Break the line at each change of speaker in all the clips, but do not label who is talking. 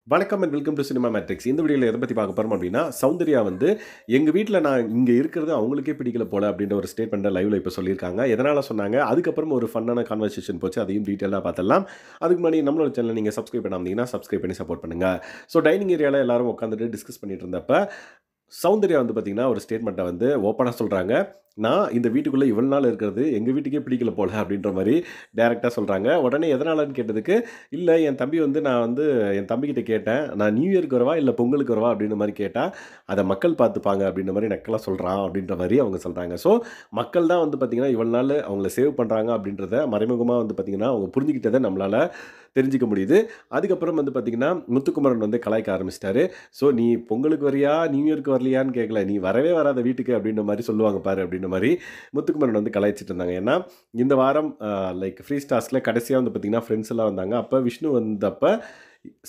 வணக்கம் and welcome to cinema matrix. இந்த வீடியோவில் எதை பற்றி பார்க்க போகிறோம் அப்படின்னா, சௌந்தர்யா வந்து எங்கள் வீட்டில் நான் இங்கே இருக்கிறது அவங்களுக்கே பிடிக்கல போல அப்படின்ற ஒரு ஸ்டேட்மெண்ட்டை லைவ்ல இப்போ சொல்லியிருக்காங்க. எதனால் சொன்னாங்க, அதுக்கப்புறம் ஒரு ஃபன்னான கான்வர்சேஷன் போச்சு, அதையும் டீட்டெயிலாக பார்த்துடலாம். அதுக்கு முன்னாடி நம்மளோட சேனலை நீங்கள் சப்ஸ்கிரைப் பண்ணாமீங்கன்னா சப்ஸ்கிரைப் பண்ணி சப்போர்ட் பண்ணுங்கள். ஸோ டைனிங் ஏரியாவில் எல்லாரும் உட்காந்துட்டு டிஸ்கஸ் பண்ணிட்டு இருந்தப்ப சௌந்தர்யா வந்து பார்த்தீங்கன்னா, ஒரு ஸ்டேட்மெண்ட்டை வந்து ஓப்பனா சொல்றாங்க. நான் இந்த வீட்டுக்குள்ள இவ்வளவு நாள் இருக்கிறது எங்க வீட்டுக்கே பிடிக்கல போல அப்படின்ற மாரி டைரக்ட்டா சொல்றாங்க. உடனே எதனாலன்னு கேட்டதுக்கு, இல்ல என் தம்பி வந்து நான் வந்து என் தம்பிகிட்ட கேட்டேன். நான் நியூ இயர்க்கு வரவா? இல்ல பொங்கலுக்கு வரவா? அப்படின்ற மாரி கேட்டா, அத மக்கள் பார்த்துப்பாங்க அப்படின்ற மாரி நக்கலா சொல்றான் அப்படின்ற மாரி அவங்க சொல்றாங்க. ஸோ மக்கள் தான் வந்து பார்த்தீங்கன்னா, இவ்வளவு நாள் அவங்கள சேவ் பண்றாங்க அப்படின்றத மறைமுகமா வந்து பார்த்தீங்கன்னா, அவங்க புரிஞ்சுக்கிட்டத நம்மளால தெரிஞ்சுக்க முடியுது. அதுக்கப்புறம் வந்து பார்த்தீங்கன்னா, முத்துக்குமரன் வந்து கலாய்க்க ஆரம்பிச்சுட்டாரு. ஸோ "நீ பொங்கலுக்கு வரியா? நியூ இயர்க்கு வரலையான்னு கேட்கல. நீ வரவே வராத வீட்டுக்கு" அப்படின்ற மாரி சொல்லுவாங்க பாரு அப்படின்ற மாரி முத்துக்குமரன் வந்து கலாய்ச்சிட்டு இருந்தாங்க. ஏன்னா, இந்த வாரம் லைக் ஃப்ரீ ஸ்டார்ஸ்ல கடைசியா வந்து பார்த்தீங்கன்னா, ஃப்ரெண்ட்ஸ் எல்லாம் வந்தாங்க. அப்ப விஷ்ணு வந்தப்ப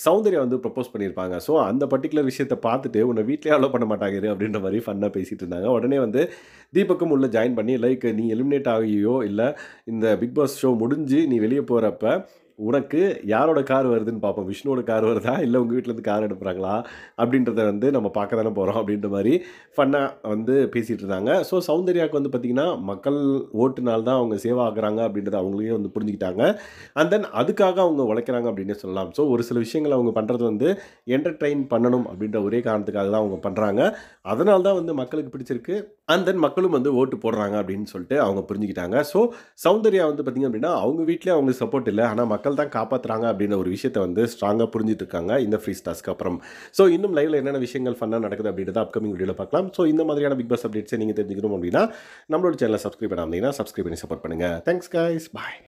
சௌந்தர்யா வந்து ப்ரப்போஸ் பண்ணியிருப்பாங்க. ஸோ அந்த பர்ட்டிகுலர் விஷயத்த பார்த்துட்டு, "உன்ன வீட்லயே அலோ பண்ண மாட்டாங்க இரு" அப்படின்ற மாரி ஃபன்னா பேசிட்டு இருந்தாங்க. உடனே வந்து தீபக்கும் உள்ள ஜாயின் பண்ணி, லைக் "நீ எலிமினேட் ஆகியோ, இல்ல இந்த பிக் பாஸ் ஷோ முடிஞ்சு நீ வெளிய போறப்ப உனக்கு யாரோட கார் வருதுன்னு பார்ப்போம். விஷ்ணுவோட கார் வருதா? இல்ல உங்க வீட்லருந்து கார் அனுப்புறாங்களா? அப்படின்றத வந்து நம்ம பார்க்க தானே போறோம்." அப்படின்ற மாரி ஃபன்னா வந்து பேசிட்டு இருந்தாங்க. ஸோ சௌந்தர்யாவுக்கு வந்து பார்த்தீங்கன்னா, மக்கள் ஓட்டுனால தான் அவங்க சேவ் ஆகுறாங்க அப்படின்றத அவங்களே வந்து புரிஞ்சுக்கிட்டாங்க. அண்ட் தென் அதுக்காக அவங்க உழைக்கிறாங்க அப்படின்னே சொல்லலாம். ஸோ ஒரு சில விஷயங்கள அவங்க பண்றது வந்து என்டர்டெயின் பண்ணணும் அப்படின்ற ஒரே காரணத்துக்காக தான் அவங்க பண்றாங்க. அதனால தான் வந்து மக்களுக்கு பிடிச்சிருக்கு. அண்ட் தென் மக்களும் வந்து ஓட்டு போடுறாங்க அப்படின்னு சொல்லிட்டு அவங்க புரிஞ்சுக்கிட்டாங்க. ஸோ சௌந்தர்யா வந்து பார்த்தீங்க அப்படின்னா, அவங்க வீட்லயே அவங்களுக்கு சப்போர்ட் இல்ல. ஆனா மக்கள் தான் காப்பாத்துறாங்க அப்படின்ற ஒரு விஷயத்த வந்து ஸ்ட்ராங்கா புரிஞ்சுட்டு இருக்காங்க இந்த ஃப்ரீ ஸ்டார்ஸ்க்கு அப்புறம். ஸோ இன்னும் லைவ்ல என்னென்ன விஷயங்கள் ஃபன்னா நடக்குது அப்படின்றத அப்கமிங் வீடியோல பார்க்கலாம். ஸோ இந்த மாதிரியான பிக் பாஸ் அப்டேட்ஸை நீங்க தெரிஞ்சுக்கணும் அப்படின்னா, நம்மளோட சேனலை சப்ஸ்கிரைப் பண்ணாமீங்கன்னா சப்ஸ்கிரைப் பண்ணி சப்போர்ட் பண்ணுங்க. Thanks guys. பாய்.